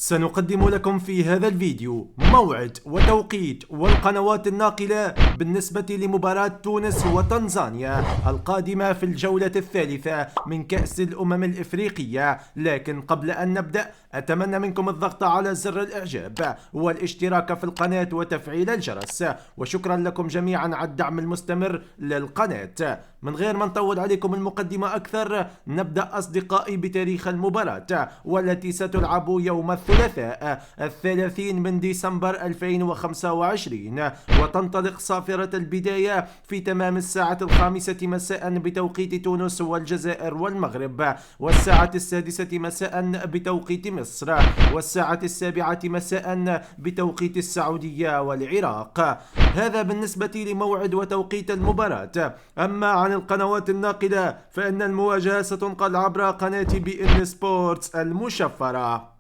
سنقدم لكم في هذا الفيديو موعد وتوقيت والقنوات الناقلة بالنسبة لمباراة تونس وتنزانيا القادمة في الجولة الثالثة من كأس الأمم الإفريقية. لكن قبل أن نبدأ أتمنى منكم الضغط على زر الإعجاب والاشتراك في القناة وتفعيل الجرس، وشكرا لكم جميعا على الدعم المستمر للقناة. من غير ما نطول عليكم المقدمة أكثر، نبدأ أصدقائي بتاريخ المباراة والتي ستلعب يوم الثلاثاء 30 من ديسمبر 2025، وتنطلق صافرة البداية في تمام الساعة 5 مساء بتوقيت تونس والجزائر والمغرب، والساعة 6 مساء بتوقيت مصر، والساعة 7 مساء بتوقيت السعودية والعراق. هذا بالنسبة لموعد وتوقيت المباراة. أما عن القنوات الناقلة فإن المواجهة ستنقل عبر قناة بي إن سبورتس المشفرة.